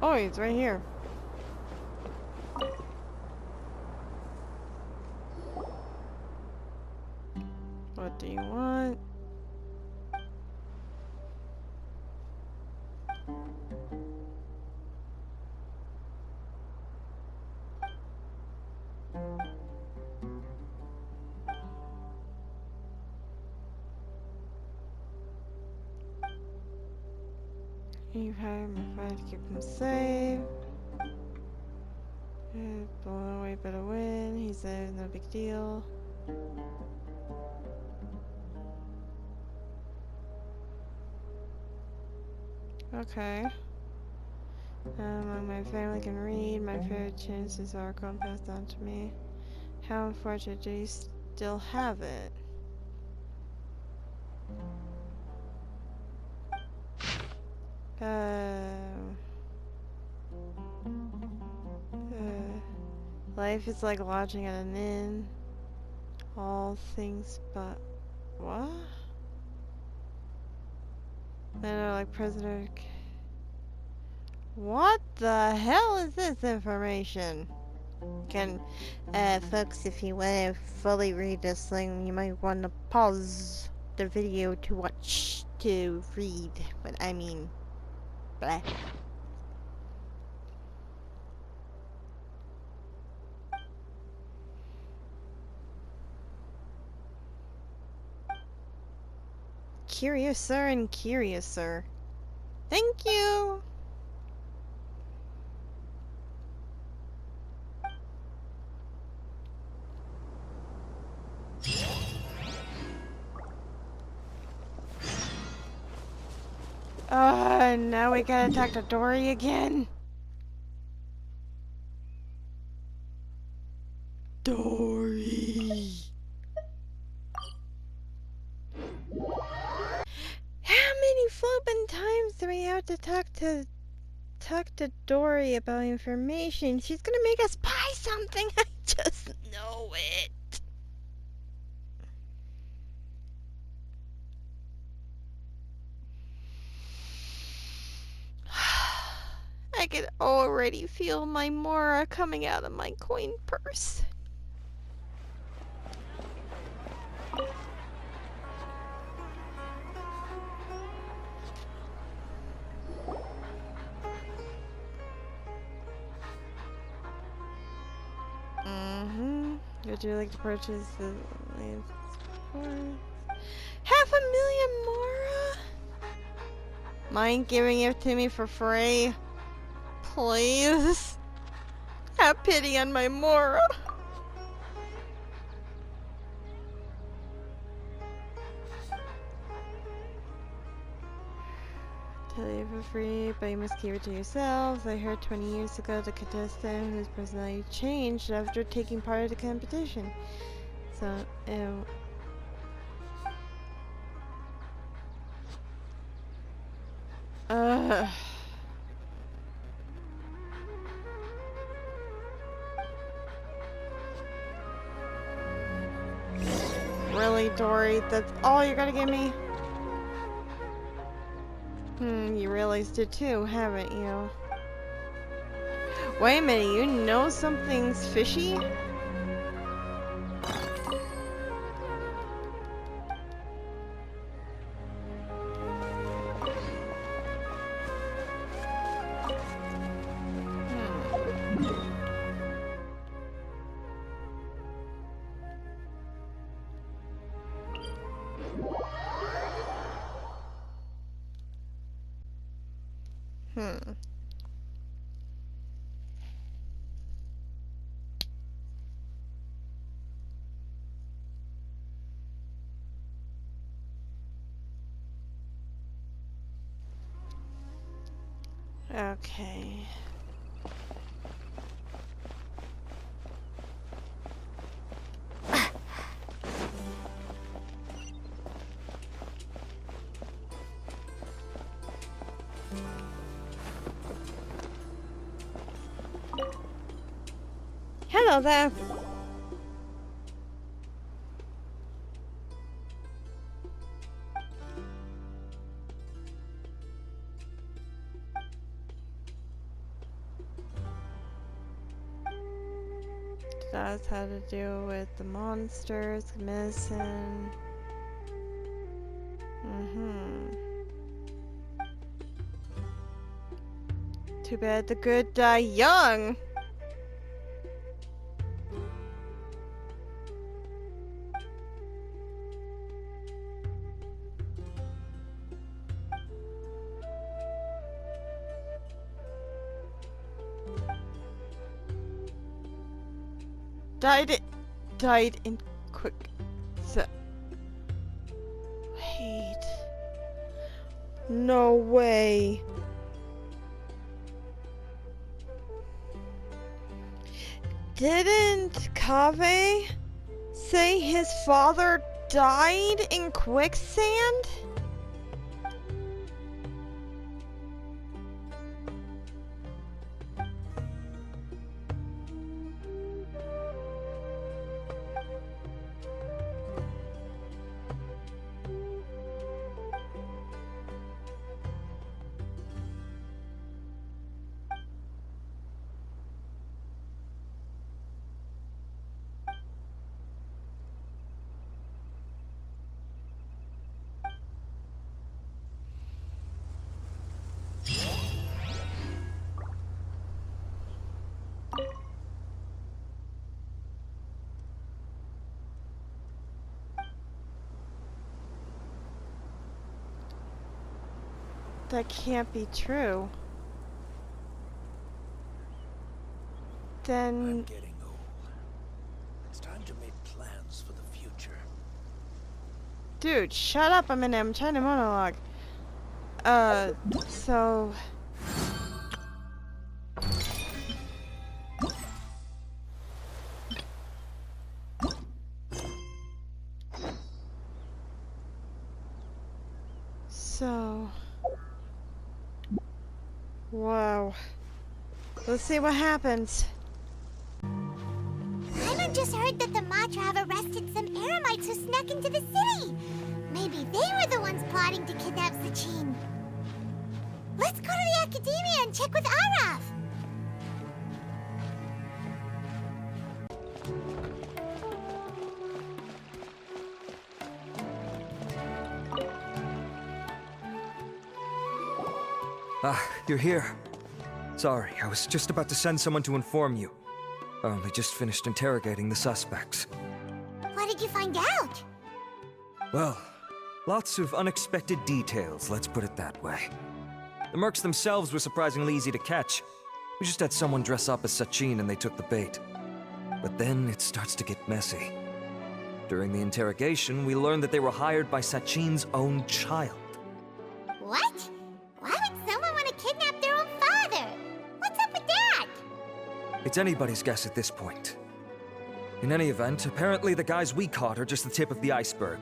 Oh, he's right here. What do you want? You've hired my friend to keep him safe. Blown away by the wind. He said no big deal. Okay. My family can read. My favorite chances are passed down to me. How unfortunate do you still have it? Life is like lodging at an inn. All things but... What? I know, like President... What the hell is this information? Folks, if you want to fully read this thing, you might want to pause the video to read. But I mean... Blah. Curiouser and curiouser. Thank you! Now we gotta talk to Dory again. Dory. How many flippin' times do we have to talk to Dory about information? She's gonna make us buy something. I just know it. I can already feel my Mora coming out of my coin purse. Would you like to purchase the land? 500,000 Mora? Mind giving it to me for free? Please? Have pity on my Mora. Tell you for free, but you must keep it to yourselves. I heard 20 years ago the contestant whose personality changed after taking part of the competition. So, ew. Ugh. Really, Dory? That's all you're gonna give me? You realized it too, haven't you? Wait a minute, you know something's fishy? Okay. Hello there. That's how to deal with the monsters, medicine. Too bad the good die young. Died in quick. Wait. No way. Didn't Kaveh say his father died in quicksand? That can't be true. Then... I'm getting old. It's time to make plans for the future. Dude, shut up a minute. I'm trying to monologue. So... Wow. Let's see what happens. Paimon just heard that the Matra have arrested some Eremites who snuck into the city. Maybe they were the ones plotting to kidnap Sachin. Let's go to the Academia and check with Araf. Ah, you're here. Sorry, I was just about to send someone to inform you. I only just finished interrogating the suspects. What did you find out? Well, lots of unexpected details, let's put it that way. The mercs themselves were surprisingly easy to catch. We just had someone dress up as Sachin and they took the bait. But then it starts to get messy. During the interrogation, we learned that they were hired by Sachin's own child. What? Why would someone want to kidnap their own father? What's up with that? It's anybody's guess at this point. In any event, apparently the guys we caught are just the tip of the iceberg.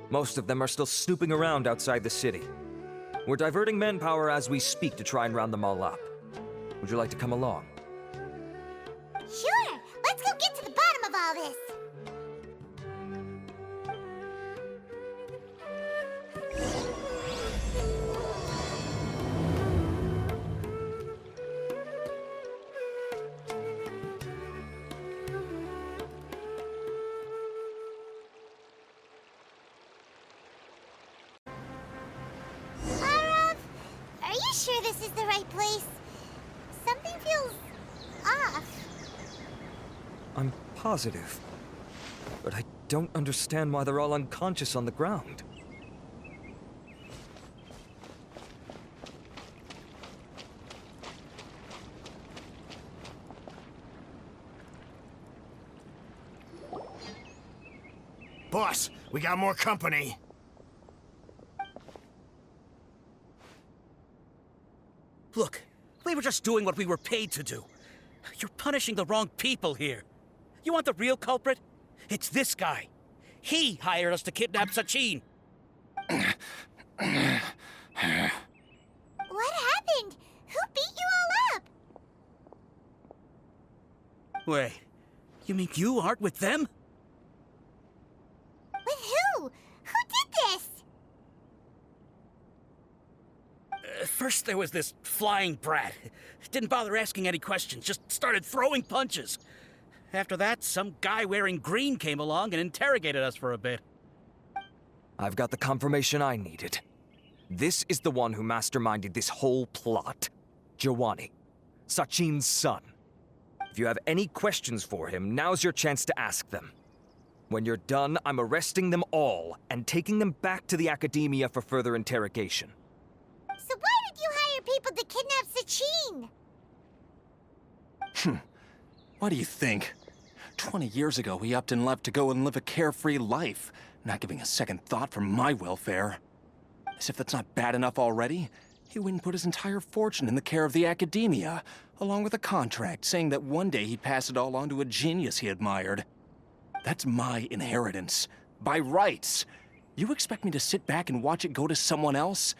Most of them are still snooping around outside the city. We're diverting manpower as we speak to try and round them all up. Would you like to come along? Sure, let's go get to the bottom of all this. Araf, are you sure this is the right place? Something feels off. I'm positive. But I don't understand why they're all unconscious on the ground. Boss, we got more company. Look, we were just doing what we were paid to do. You're punishing the wrong people here. You want the real culprit? It's this guy. He hired us to kidnap Sachin. What happened? Who beat you all up? Wait, you mean you aren't with them? With who? Who did this? First there was this flying brat. Didn't bother asking any questions, just started throwing punches. After that, some guy wearing green came along and interrogated us for a bit. I've got the confirmation I needed. This is the one who masterminded this whole plot. Giovanni, Sachin's son. If you have any questions for him, now's your chance to ask them. When you're done, I'm arresting them all and taking them back to the Academia for further interrogation. So why did you hire people to kidnap Sachin? What do you think? 20 years ago, he upped and left to go and live a carefree life, not giving a second thought for my welfare. As if that's not bad enough already, he went and put his entire fortune in the care of the Academia, along with a contract saying that one day he'd pass it all on to a genius he admired. That's my inheritance, by rights. You expect me to sit back and watch it go to someone else?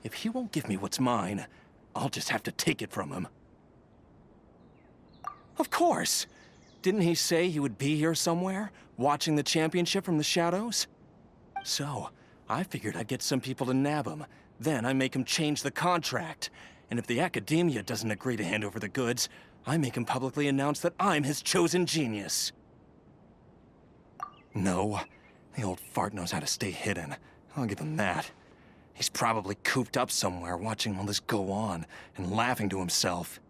If he won't give me what's mine, I'll just have to take it from him. Of course! Didn't he say he would be here somewhere, watching the championship from the shadows? So, I figured I'd get some people to nab him. Then I make him change the contract. And if the Academia doesn't agree to hand over the goods, I make him publicly announce that I'm his chosen genius. No, the old fart knows how to stay hidden. I'll give him that. He's probably cooped up somewhere watching all this go on and laughing to himself.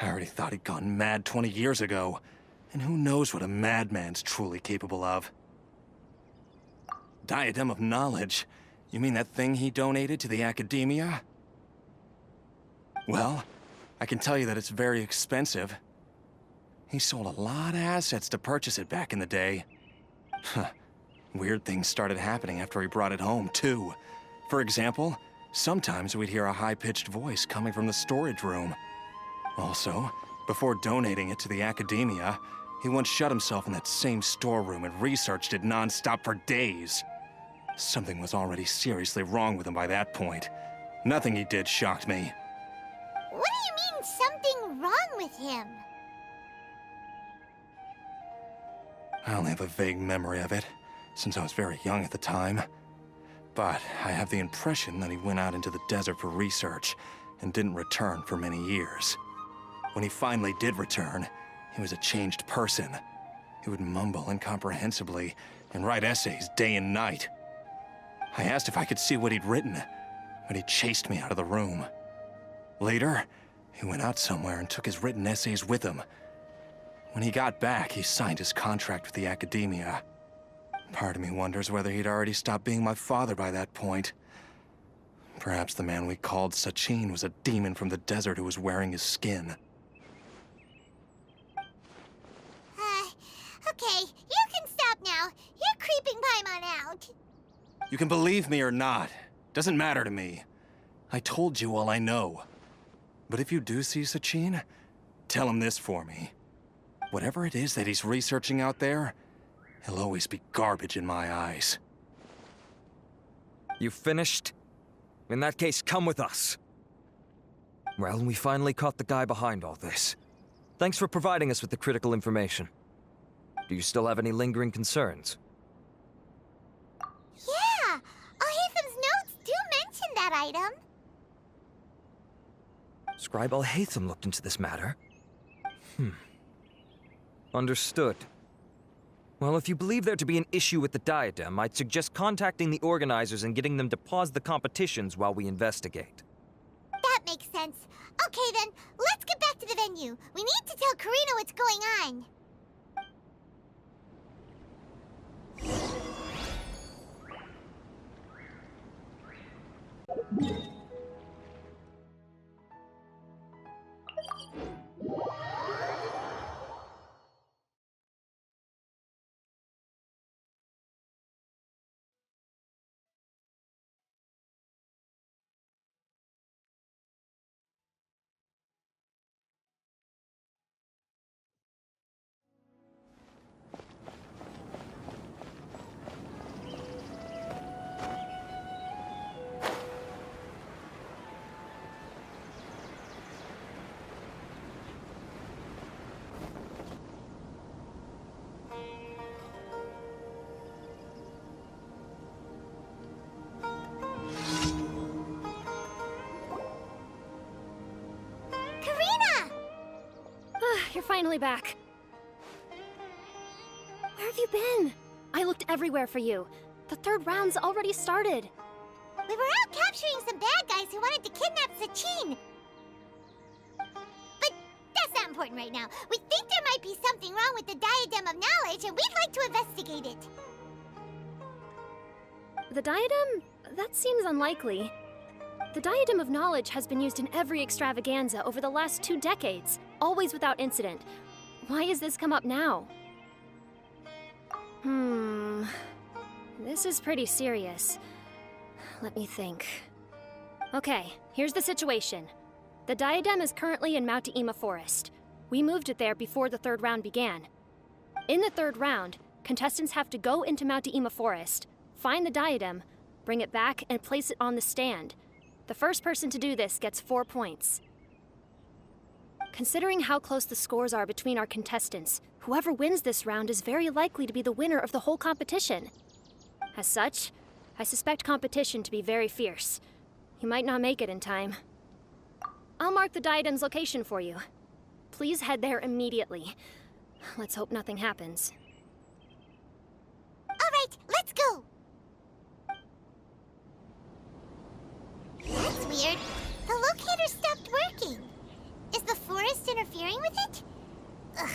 I already thought he'd gone mad 20 years ago. And who knows what a madman's truly capable of. Diadem of Knowledge? You mean that thing he donated to the Academia? Well, I can tell you that it's very expensive. He sold a lot of assets to purchase it back in the day. Weird things started happening after he brought it home, too. For example, sometimes we'd hear a high-pitched voice coming from the storage room. Also, before donating it to the Academia, he once shut himself in that same storeroom and researched it non-stop for days. Something was already seriously wrong with him by that point. Nothing he did shocked me. What do you mean, something wrong with him? I only have a vague memory of it, since I was very young at the time. But I have the impression that he went out into the desert for research and didn't return for many years. When he finally did return, he was a changed person. He would mumble incomprehensibly and write essays day and night. I asked if I could see what he'd written, but he chased me out of the room. Later, he went out somewhere and took his written essays with him. When he got back, he signed his contract with the Academia. Part of me wonders whether he'd already stopped being my father by that point. Perhaps the man we called Sachin was a demon from the desert who was wearing his skin. Okay, you can stop now. You're creeping Paimon out. You can believe me or not. Doesn't matter to me. I told you all I know. But if you do see Sachin, tell him this for me. Whatever it is that he's researching out there, he'll always be garbage in my eyes. You finished? In that case, come with us. Well, we finally caught the guy behind all this. Thanks for providing us with the critical information. Do you still have any lingering concerns? Yeah, Al-Haytham's notes do mention that item. Scribe Al-Haytham looked into this matter. Understood. Well, if you believe there to be an issue with the diadem, I'd suggest contacting the organizers and getting them to pause the competitions while we investigate. That makes sense. Okay then, let's get back to the venue. We need to tell Karina what's going on. you're finally back. Where have you been? I looked everywhere for you. The third round's already started. We were out capturing some bad guys who wanted to kidnap Sachin. But that's not important right now. We think there might be something wrong with the Diadem of Knowledge, and we'd like to investigate it. The diadem? That seems unlikely. The Diadem of Knowledge has been used in every extravaganza over the last 2 decades, always without incident. Why has this come up now? This is pretty serious. Let me think. Okay, here's the situation. The diadem is currently in Mount Ima Forest. We moved it there before the third round began. In the third round, contestants have to go into Mount Ima Forest, find the diadem, bring it back, and place it on the stand. The first person to do this gets 4 points. Considering how close the scores are between our contestants, whoever wins this round is very likely to be the winner of the whole competition. As such, I suspect competition to be very fierce. You might not make it in time. I'll mark the diadem's location for you. Please head there immediately. Let's hope nothing happens. All right, let's go. That's weird. The locator stopped working. Is the forest interfering with it? Ugh.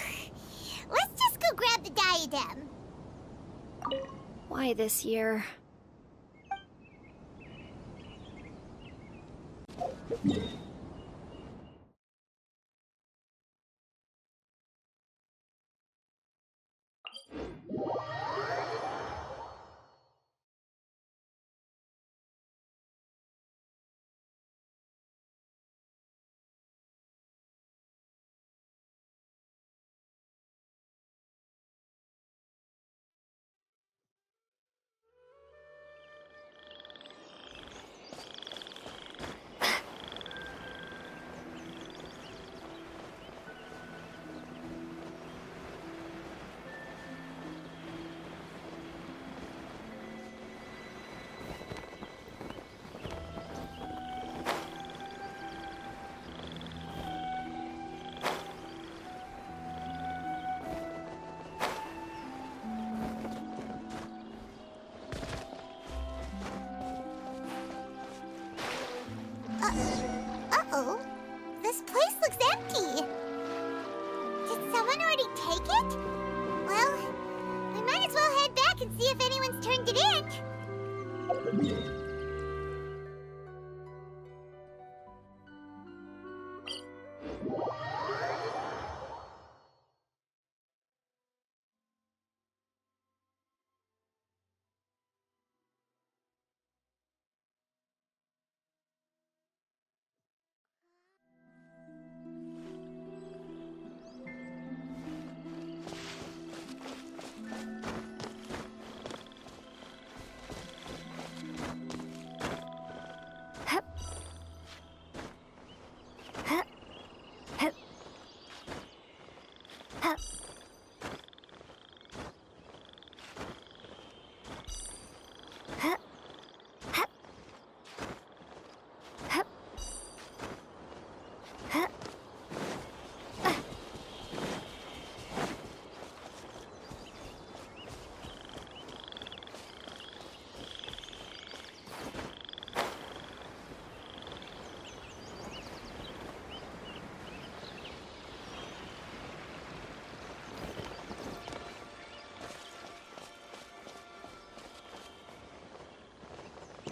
Let's just go grab the diadem. Why this year? Uh-oh. This place looks empty. Did someone already take it? Well, we might as well head back and see if anyone's turned it in.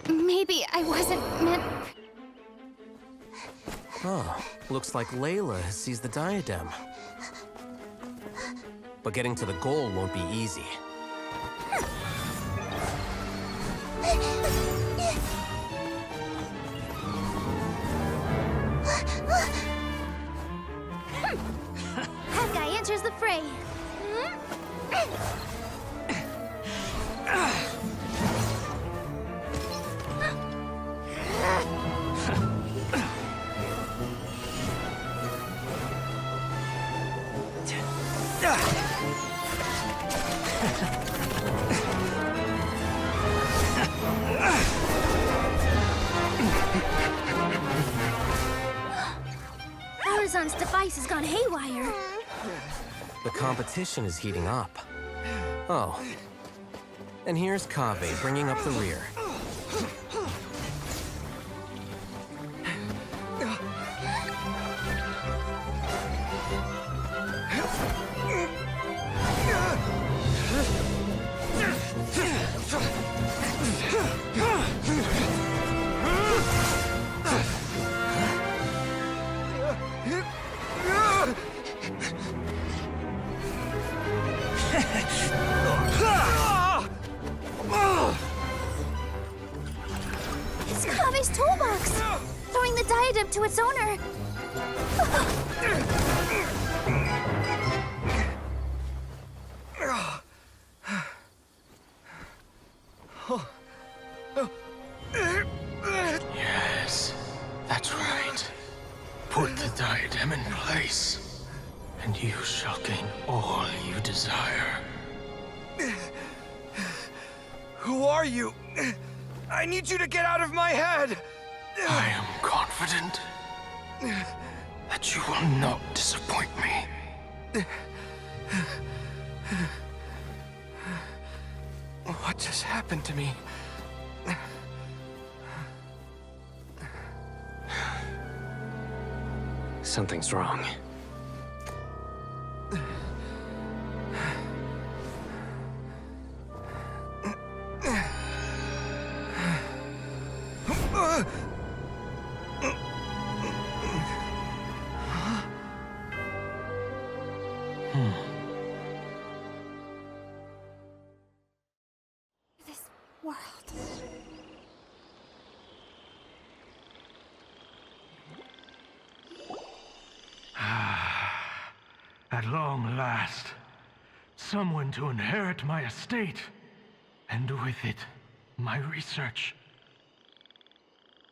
Maybe I wasn't meant... Oh, looks like Layla has seized the diadem. But getting to the goal won't be easy. That guy enters the fray. Horizon's device has gone haywire. The competition is heating up. Oh. And here's Kaveh bringing up the rear. It's Kaveh's toolbox! Throwing the diadem to its owner! Yes, that's right. Put the diadem in place, and you shall gain all you desire. Who are you? I need you to get out of my head! I am confident that you will not disappoint me. What just happened to me? Something's wrong. This world. At long last, someone to inherit my estate, and with it, my research.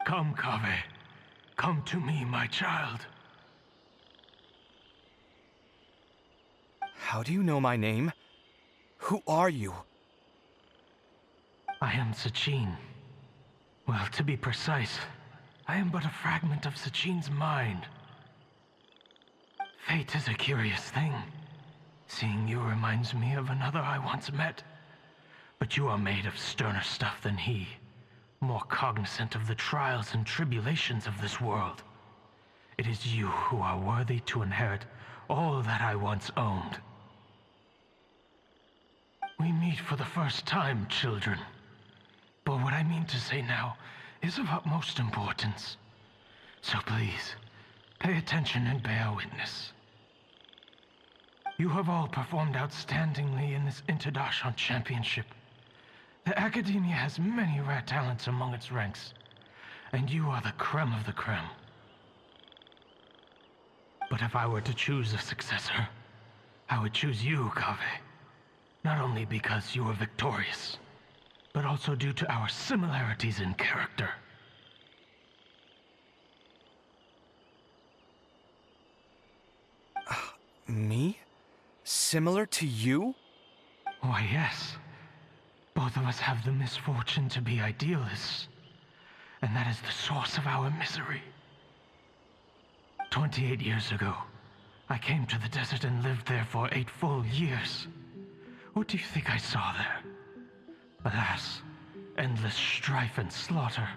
Come, Kaveh. Come to me, my child. How do you know my name? Who are you? I am Sachin. Well, to be precise, I am but a fragment of Sachin's mind. Fate is a curious thing. Seeing you reminds me of another I once met. But you are made of sterner stuff than he, more cognizant of the trials and tribulations of this world. It is you who are worthy to inherit all that I once owned. We meet for the first time, children. But what I mean to say now is of utmost importance. So please, pay attention and bear witness. You have all performed outstandingly in this Interdashon Championship. The Academia has many rare talents among its ranks, and you are the creme of the creme. But if I were to choose a successor, I would choose you, Kaveh. Not only because you were victorious, but also due to our similarities in character. Me? Similar to you? Why, yes. Both of us have the misfortune to be idealists, and that is the source of our misery. 28 years ago, I came to the desert and lived there for 8 full years. What do you think I saw there? Alas, endless strife and slaughter.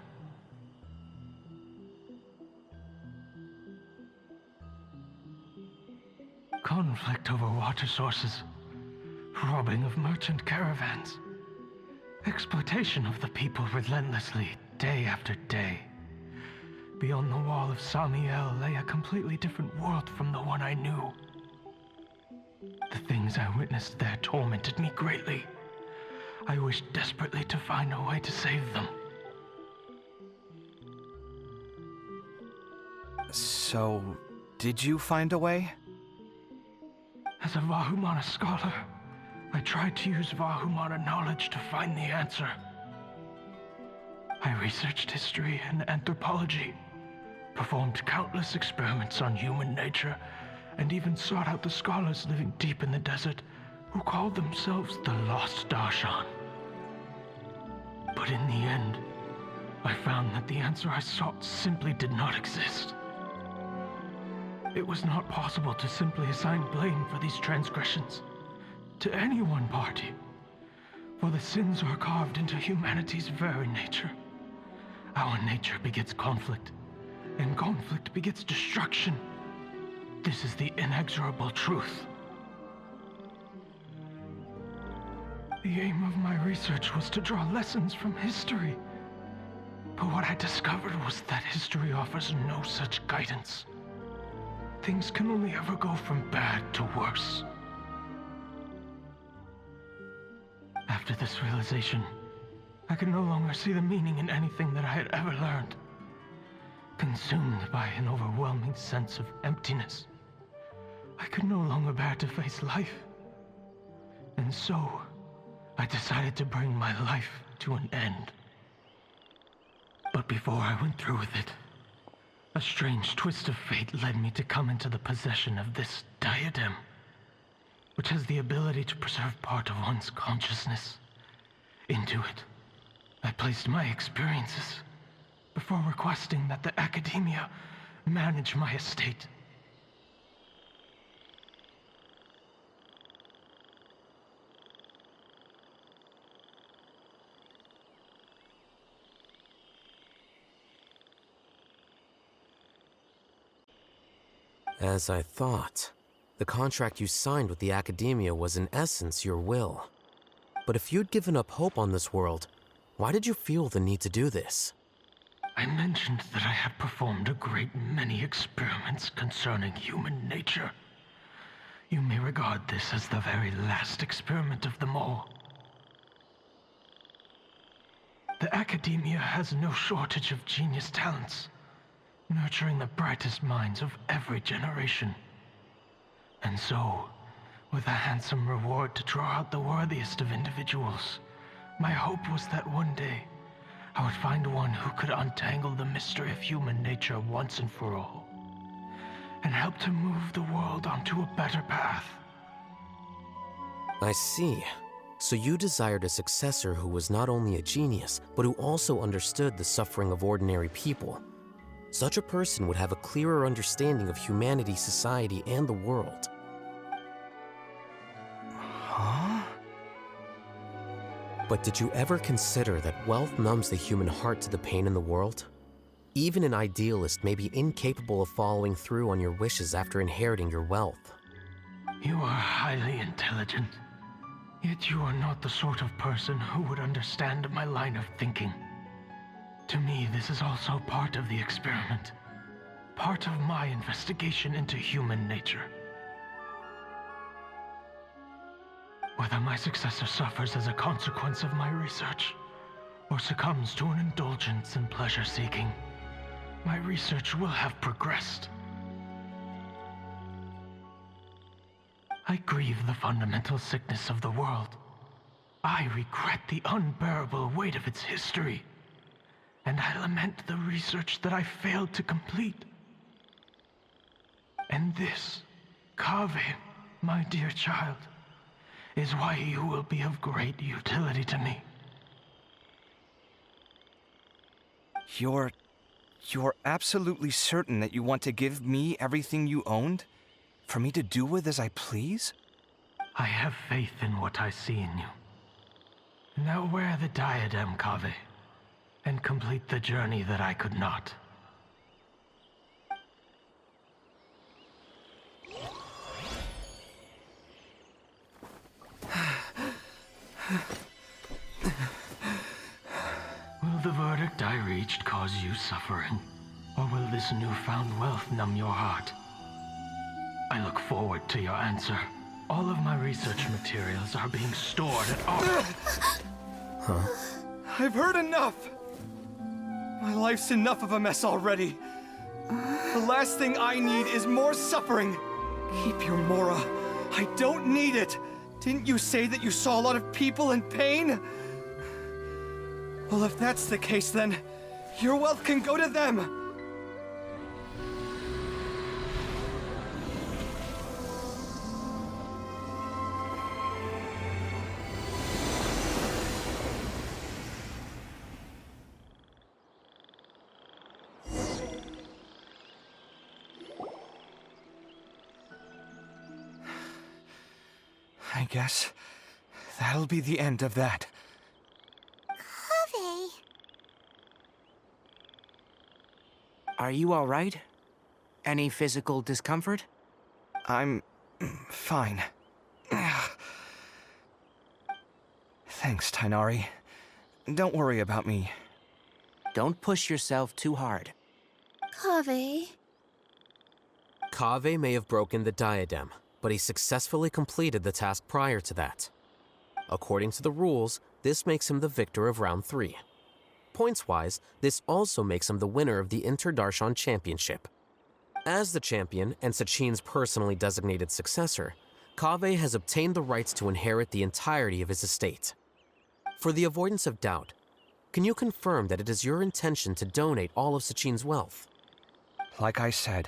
Conflict over water sources, robbing of merchant caravans, exploitation of the people relentlessly, day after day. Beyond the wall of Samiel lay a completely different world from the one I knew. The things I witnessed there tormented me greatly. I wished desperately to find a way to save them. So, did you find a way? As a Vahumana scholar, I tried to use Vahumana knowledge to find the answer. I researched history and anthropology, performed countless experiments on human nature, and even sought out the scholars living deep in the desert who called themselves the Lost Darshan. But in the end, I found that the answer I sought simply did not exist. It was not possible to simply assign blame for these transgressions to any one party, for the sins are carved into humanity's very nature. Our nature begets conflict, and conflict begets destruction. This is the inexorable truth. The aim of my research was to draw lessons from history. But what I discovered was that history offers no such guidance. Things can only ever go from bad to worse. After this realization, I could no longer see the meaning in anything that I had ever learned. Consumed by an overwhelming sense of emptiness, I could no longer bear to face life. And so, I decided to bring my life to an end. But before I went through with it, a strange twist of fate led me to come into the possession of this diadem, which has the ability to preserve part of one's consciousness. Into it, I placed my experiences before requesting that the academia manage my estate. As I thought, the contract you signed with the Academia was in essence your will. But if you'd given up hope on this world, why did you feel the need to do this? I mentioned that I had performed a great many experiments concerning human nature. You may regard this as the very last experiment of them all. The Academia has no shortage of genius talents, nurturing the brightest minds of every generation. And so, with a handsome reward to draw out the worthiest of individuals, my hope was that one day I would find one who could untangle the mystery of human nature once and for all, and help to move the world onto a better path. I see. So you desired a successor who was not only a genius, but who also understood the suffering of ordinary people. Such a person would have a clearer understanding of humanity, society, and the world. Huh? But did you ever consider that wealth numbs the human heart to the pain in the world? Even an idealist may be incapable of following through on your wishes after inheriting your wealth. You are highly intelligent, yet you are not the sort of person who would understand my line of thinking. To me, this is also part of the experiment, part of my investigation into human nature. Whether my successor suffers as a consequence of my research, or succumbs to an indulgence in pleasure-seeking, my research will have progressed. I grieve the fundamental sickness of the world. I regret the unbearable weight of its history. And I lament the research that I failed to complete. And this, Kaveh, my dear child, is why you will be of great utility to me. You're absolutely certain that you want to give me everything you owned? For me to do with as I please? I have faith in what I see in you. Now wear the diadem, Kaveh, and complete the journey that I could not. Will the verdict I reached cause you suffering? Or will this newfound wealth numb your heart? I look forward to your answer. All of my research materials are being stored at our... I've heard enough! My life's enough of a mess already. The last thing I need is more suffering. Keep your Mora. I don't need it. Didn't you say that you saw a lot of people in pain? Well, if that's the case, then your wealth can go to them. I guess that'll be the end of that. Kaveh. Are you all right? Any physical discomfort? I'm fine. Thanks, Tainari. Don't worry about me. Don't push yourself too hard. Kaveh. Kaveh may have broken the diadem, but he successfully completed the task prior to that. According to the rules, this makes him the victor of round 3. Points-wise, this also makes him the winner of the Inter-Darshan Championship. As the champion and Sachin's personally designated successor, Kaveh has obtained the rights to inherit the entirety of his estate. For the avoidance of doubt, can you confirm that it is your intention to donate all of Sachin's wealth? Like I said,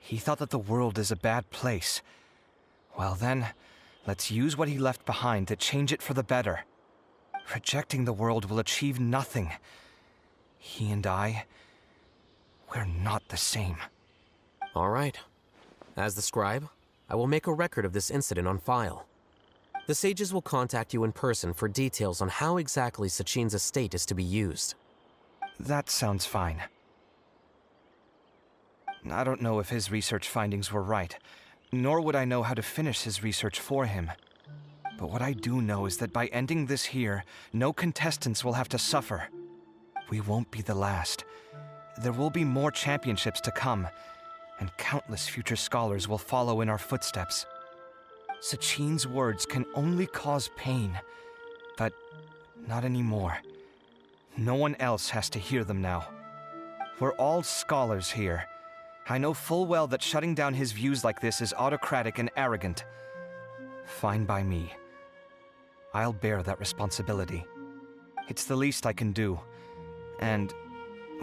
he thought that the world is a bad place. Well then, let's use what he left behind to change it for the better. Rejecting the world will achieve nothing. He and I, we're not the same. All right. As the scribe, I will make a record of this incident on file. The sages will contact you in person for details on how exactly Sachin's estate is to be used. That sounds fine. I don't know if his research findings were right, nor would I know how to finish his research for him. But what I do know is that by ending this here, no contestants will have to suffer. We won't be the last. There will be more championships to come, and countless future scholars will follow in our footsteps. Sachin's words can only cause pain, but not anymore. No one else has to hear them now. We're all scholars here. I know full well that shutting down his views like this is autocratic and arrogant. Fine by me. I'll bear that responsibility. It's the least I can do. And,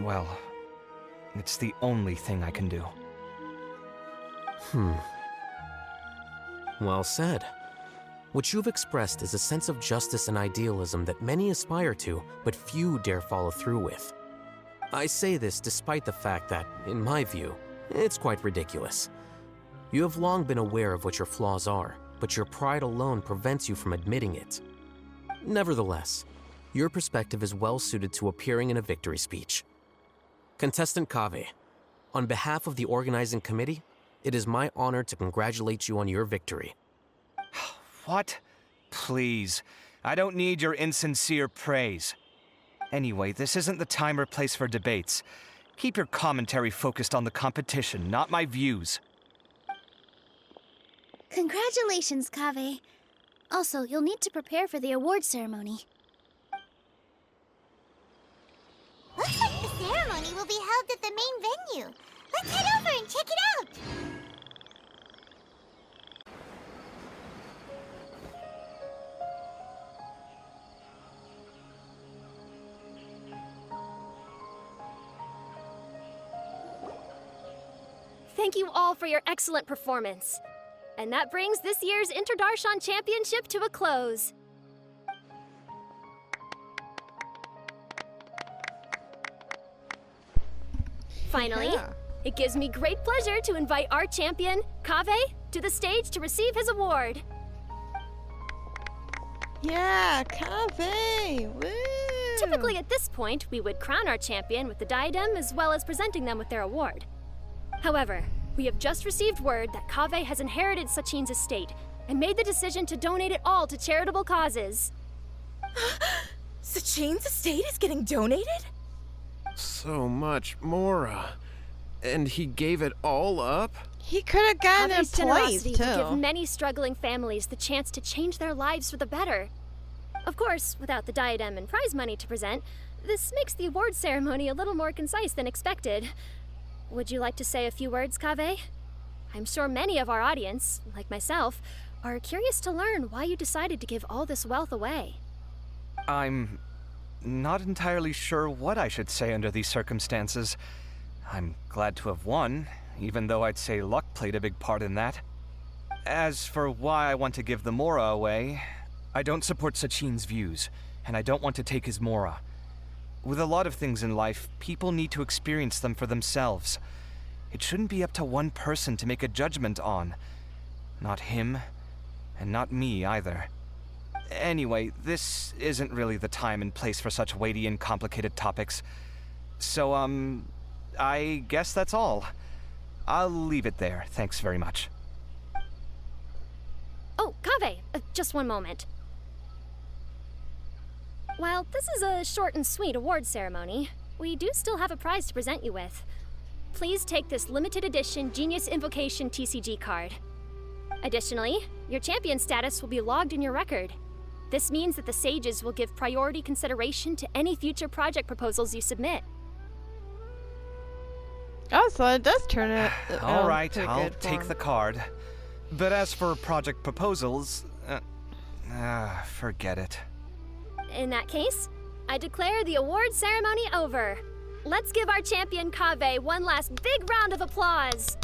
well, it's the only thing I can do. Well said. What you've expressed is a sense of justice and idealism that many aspire to, but few dare follow through with. I say this despite the fact that, in my view, it's quite ridiculous. You have long been aware of what your flaws are, but your pride alone prevents you from admitting it. Nevertheless, your perspective is well suited to appearing in a victory speech. Contestant Kaveh, on behalf of the organizing committee, it is my honor to congratulate you on your victory. What? Please. I don't need your insincere praise. Anyway, this isn't the time or place for debates. Keep your commentary focused on the competition, not my views. Congratulations, Kaveh. Also, you'll need to prepare for the award ceremony. Looks like the ceremony will be held at the main venue. Let's head over and check it out! Thank you all for your excellent performance. And that brings this year's Inter-Darshan Championship to a close. Finally, it gives me great pleasure to invite our champion, Kaveh, to the stage to receive his award. Yeah, Kaveh! Woo! Typically at this point, we would crown our champion with the diadem as well as presenting them with their award. However, we have just received word that Kaveh has inherited Sachin's estate and made the decision to donate it all to charitable causes. Sachin's estate is getting donated? So much Mora. And he gave it all up? He could have gotten a Kaveh's place, generosity too. would give many struggling families the chance to change their lives for the better. Of course, without the diadem and prize money to present, this makes the award ceremony a little more concise than expected. Would you like to say a few words, Kaveh? I'm sure many of our audience, like myself, are curious to learn why you decided to give all this wealth away. I'm not entirely sure what I should say under these circumstances. I'm glad to have won, even though I'd say luck played a big part in that. As for why I want to give the Mora away, I don't support Sachin's views, and I don't want to take his Mora. With a lot of things in life, people need to experience them for themselves. It shouldn't be up to one person to make a judgment on. Not him, and not me either. Anyway, this isn't really the time and place for such weighty and complicated topics. So, I guess that's all. I'll leave it there. Thanks very much. Oh, Kaveh, just one moment. While this is a short and sweet award ceremony, we do still have a prize to present you with. Please take this limited edition Genius Invocation TCG card. Additionally, your champion status will be logged in your record. This means that the Sages will give priority consideration to any future project proposals you submit. Oh, so it does turn it. All right, I'll take the card. But as for project proposals, forget it. In that case, I declare the award ceremony over. Let's give our champion Kaveh one last big round of applause.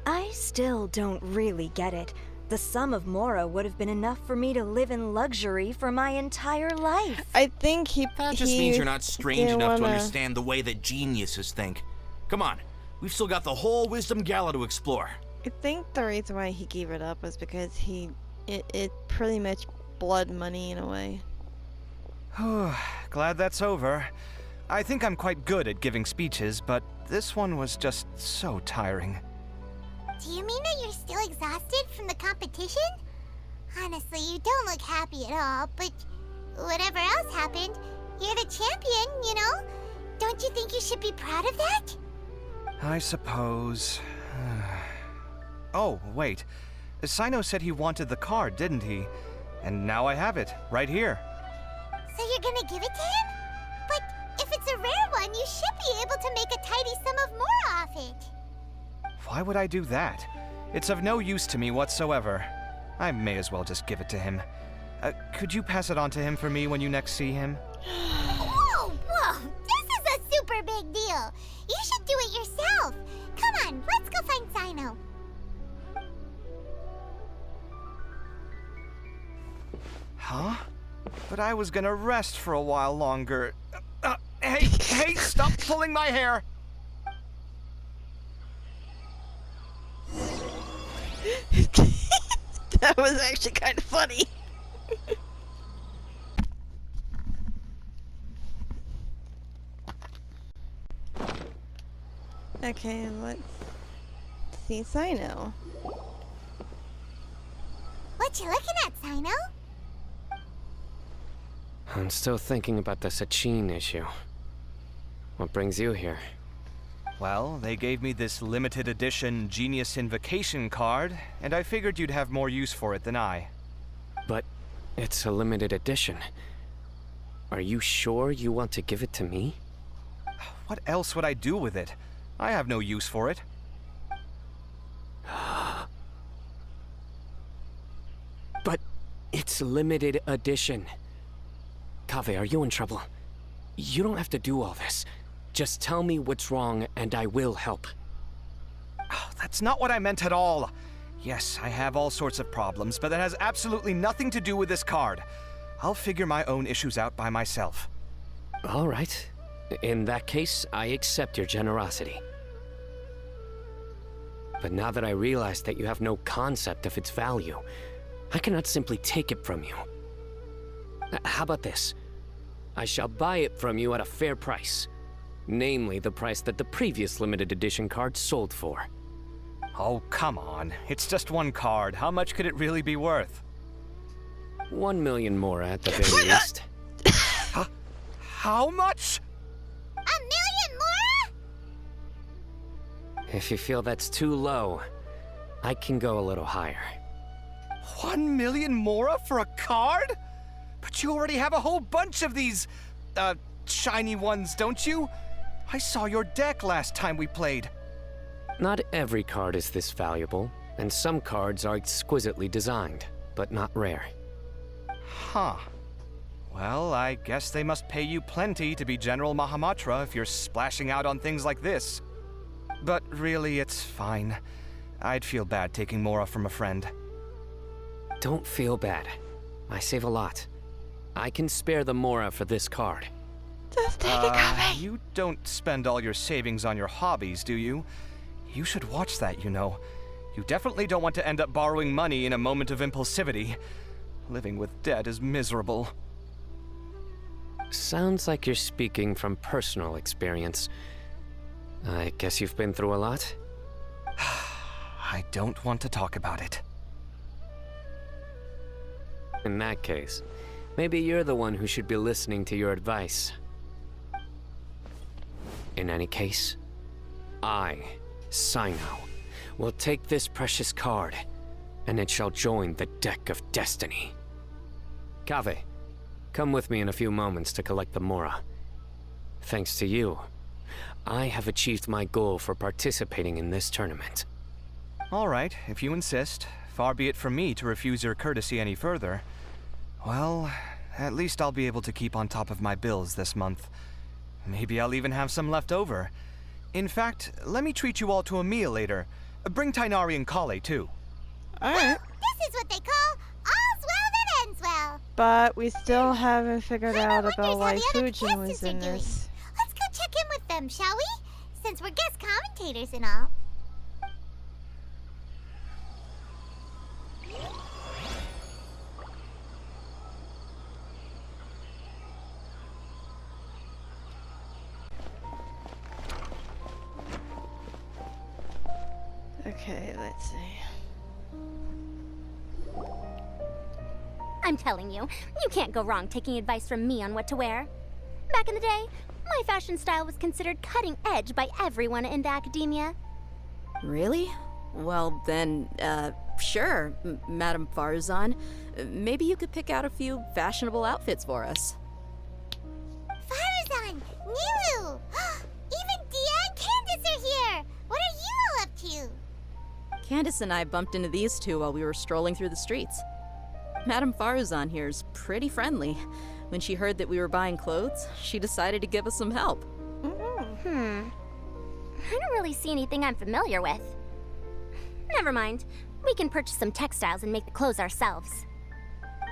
I still don't really get it. The sum of Mora would have been enough for me to live in luxury for my entire life. I think That just means you're not strange enough to understand the way that geniuses think. Come on, we've still got the whole Wisdom Gala to explore. I think the reason why he gave it up was because it pretty much blood money in a way. Glad that's over. I think I'm quite good at giving speeches, but this one was just so tiring. Do you mean that you're still exhausted from the competition? Honestly, you don't look happy at all, but whatever else happened, you're the champion, you know? Don't you think you should be proud of that? I suppose. Oh, wait. Sino said he wanted the card, didn't he? And now I have it, right here. So you're gonna give it to him? But if it's a rare one, you should be able to make a tidy sum of Mora off it. Why would I do that? It's of no use to me whatsoever. I may as well just give it to him. Could you pass it on to him for me when you next see him? Whoa, whoa! This is a super big deal! You should do it yourself! Come on, let's go find Sino. Huh? But I was gonna rest for a while longer. Hey, stop pulling my hair! That was actually kind of funny. Okay, let's see Sino. What you looking at, Sino? I'm still thinking about the Sachin issue. What brings you here? Well, they gave me this limited edition Genius Invocation card, and I figured you'd have more use for it than I. But it's a limited edition. Are you sure you want to give it to me? What else would I do with it? I have no use for it. But it's limited edition. Kaveh, are you in trouble? You don't have to do all this. Just tell me what's wrong and I will help. Oh, that's not what I meant at all. Yes, I have all sorts of problems, but that has absolutely nothing to do with this card. I'll figure my own issues out by myself. All right. In that case, I accept your generosity. But now that I realize that you have no concept of its value, I cannot simply take it from you. How about this? I shall buy it from you at a fair price. Namely, the price that the previous limited edition card sold for. Oh, come on. It's just one card. How much could it really be worth? 1 million more at the very least. How much? 1 million more? If you feel that's too low, I can go a little higher. 1 million mora for a card? But you already have a whole bunch of these, shiny ones, don't you? I saw your deck last time we played. Not every card is this valuable, and some cards are exquisitely designed, but not rare. Huh. Well, I guess they must pay you plenty to be General Mahamatra if you're splashing out on things like this. But really, it's fine. I'd feel bad taking mora from a friend. Don't feel bad. I save a lot. I can spare the mora for this card. Just take it, Kaveh. You don't spend all your savings on your hobbies, do you? You should watch that, you know. You definitely don't want to end up borrowing money in a moment of impulsivity. Living with debt is miserable. Sounds like you're speaking from personal experience. I guess you've been through a lot? I don't want to talk about it. In that case, maybe you're the one who should be listening to your advice. In any case, I, Sino, will take this precious card, and it shall join the deck of destiny. Kaveh, come with me in a few moments to collect the Mora. Thanks to you, I have achieved my goal for participating in this tournament. All right, if you insist. Far be it from me to refuse your courtesy any further. Well, at least I'll be able to keep on top of my bills this month. Maybe I'll even have some left over. In fact, let me treat you all to a meal later. Bring Tainari and Kale, too. Alright. This is what they call all's well that ends well. But we still haven't figured out about why how the other Fujin was contestants are in doing. this. Let's go check in with them, shall we? Since we're guest commentators and all. Okay, let's see. I'm telling you, you can't go wrong taking advice from me on what to wear. Back in the day, my fashion style was considered cutting edge by everyone in the academia. Really? Well, then, sure, Madame Farzan. Maybe you could pick out a few fashionable outfits for us. Farazan! Nilu! Even Dia and Candace are here! What are you all up to? Candace and I bumped into these two while we were strolling through the streets. Madame Farazan here's pretty friendly. When she heard that we were buying clothes, she decided to give us some help. I don't really see anything I'm familiar with. Never mind. We can purchase some textiles and make the clothes ourselves.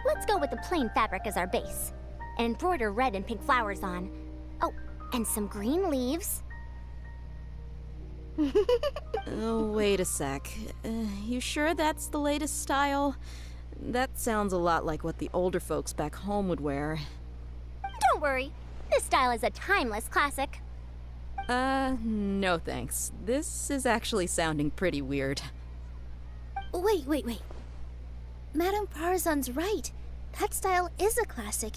Let's go with the plain fabric as our base, and embroider red and pink flowers on. Oh, and some green leaves. Oh, wait a sec. You sure that's the latest style? That sounds a lot like what the older folks back home would wear. Don't worry. This style is a timeless classic. No thanks. This is actually sounding pretty weird. Wait. Madame Farzan's right. That style is a classic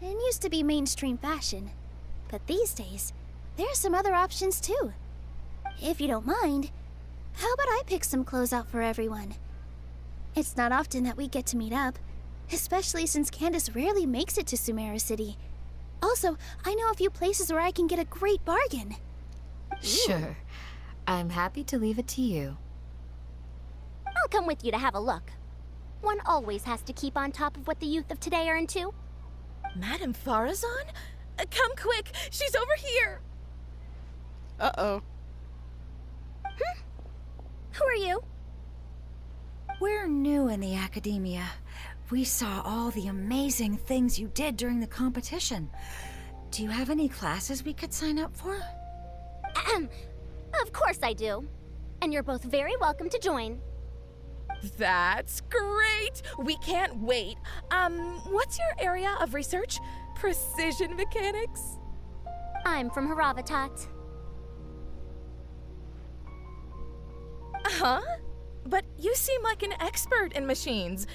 and used to be mainstream fashion. But these days, there are some other options too. If you don't mind, how about I pick some clothes out for everyone? It's not often that we get to meet up, especially since Candace rarely makes it to Sumeru City. Also, I know a few places where I can get a great bargain. Sure. I'm happy to leave it to you. I'll come with you to have a look. One always has to keep on top of what the youth of today are into. Madame Farazan? Come quick! She's over here! Uh-oh. Who are you? We're new in the academia. We saw all the amazing things you did during the competition. Do you have any classes we could sign up for? Of course I do. And you're both very welcome to join. That's great! We can't wait. What's your area of research? Precision mechanics? I'm from Haravatat. Huh? But you seem like an expert in machines.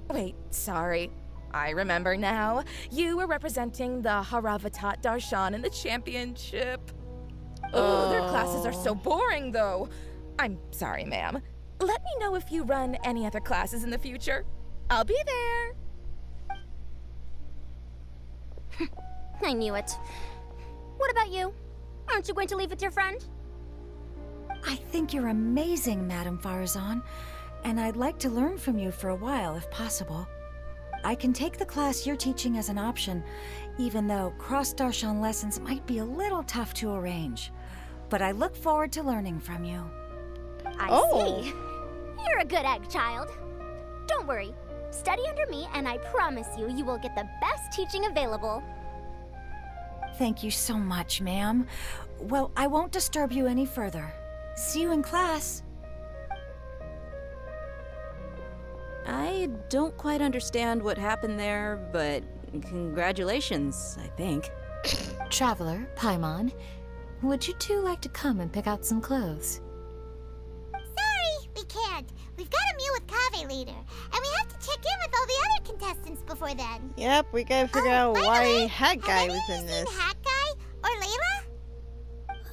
Wait, sorry. I remember now. You were representing the Haravatat Darshan in the championship. Oh, their classes are so boring, though. I'm sorry, ma'am. Let me know if you run any other classes in the future. I'll be there. I knew it. What about you? Aren't you going to leave with your friend? I think you're amazing, Madame Farazan, and I'd like to learn from you for a while, if possible. I can take the class you're teaching as an option, even though cross-Darshan lessons might be a little tough to arrange. But I look forward to learning from you. I see. You're a good egg, child. Don't worry. Study under me, and I promise you, you will get the best teaching available. Thank you so much, ma'am. Well, I won't disturb you any further. See you in class. I don't quite understand what happened there, but congratulations, I think. Traveler, Paimon, would you two like to come and pick out some clothes? Sorry, we can't. We've got a meal with Kaveh later, and we have to check in with all the other contestants before then. Yep, we gotta figure out why Hat Guy was in this. Hat Guy or Layla?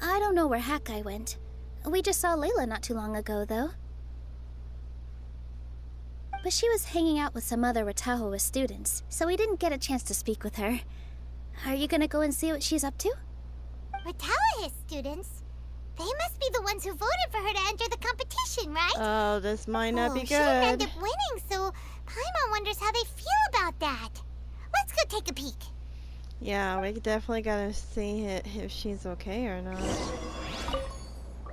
I don't know where Hat Guy went. We just saw Layla not too long ago, though. But she was hanging out with some other Ratahoa students, so we didn't get a chance to speak with her. Are you gonna go and see what she's up to? Ratahoa students? They must be the ones who voted for her to enter the competition, right? Oh, this might not be She didn't end good. up winning, so Paimon wonders how they feel about that. Let's go take a peek. Yeah, we definitely gotta see if she's okay or not.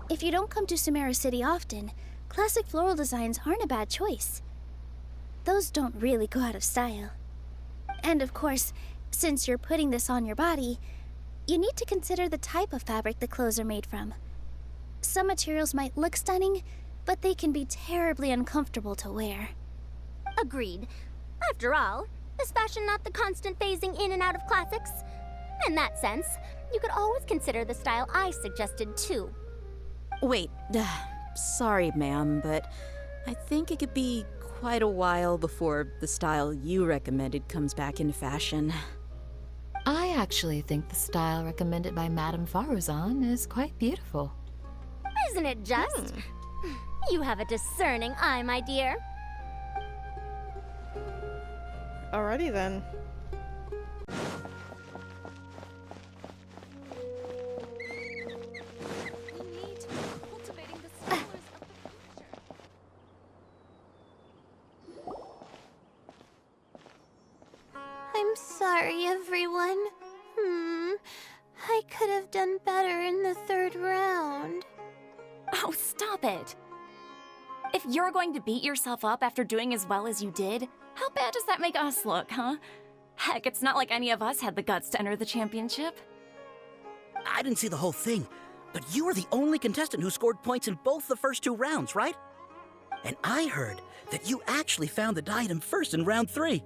If you don't come to Sumeru City often, classic floral designs aren't a bad choice. Those don't really go out of style. And of course, since you're putting this on your body, you need to consider the type of fabric the clothes are made from. Some materials might look stunning, but they can be terribly uncomfortable to wear. Agreed. After all, is fashion not the constant phasing in and out of classics? In that sense, you could always consider the style I suggested too. Wait, sorry, ma'am, but I think it could be quite a while before the style you recommended comes back into fashion. I actually think the style recommended by Madame Faruzan is quite beautiful. Isn't it just? You have a discerning eye, my dear. Alrighty then. I'm sorry, everyone. I could have done better in the third round. Oh, stop it. If you're going to beat yourself up after doing as well as you did, how bad does that make us look, huh? Heck, it's not like any of us had the guts to enter the championship. I didn't see the whole thing, but you were the only contestant who scored points in both the first 2 rounds, right? And I heard that you actually found the diadem first in round 3.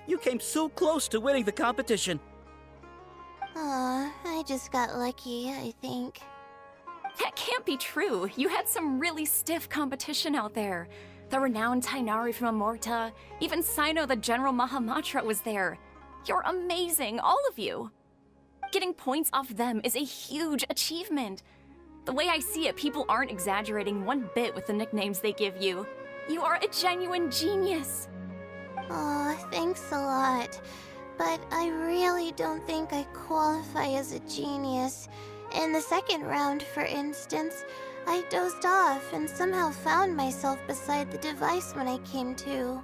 You came so close to winning the competition. Aw, I just got lucky, I think. That can't be true. You had some really stiff competition out there. The renowned Tainari from Amorta, even Sino the General Mahamatra was there. You're amazing, all of you. Getting points off them is a huge achievement. The way I see it, people aren't exaggerating one bit with the nicknames they give you. You are a genuine genius. Aw, thanks a lot. But I really don't think I qualify as a genius. In the second round, for instance, I dozed off and somehow found myself beside the device when I came to.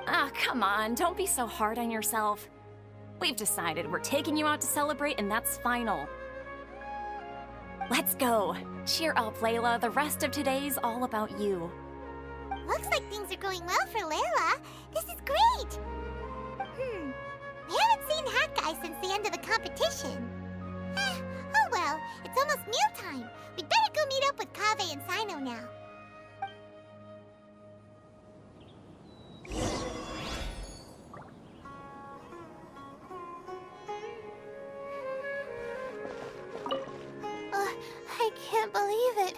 Ah, come on, don't be so hard on yourself. We've decided we're taking you out to celebrate, and that's final. Let's go. Cheer up, Layla. The rest of today's all about you. Looks like things are going well for Layla. This is great! We haven't seen Hat Guy since the end of the competition. Oh well, it's almost mealtime. We'd better go meet up with Kaveh and Sino now. I can't believe it.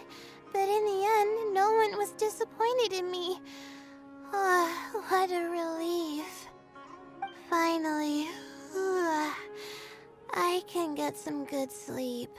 But in the end, no one was disappointed in me. What a relief. Finally, I can get some good sleep.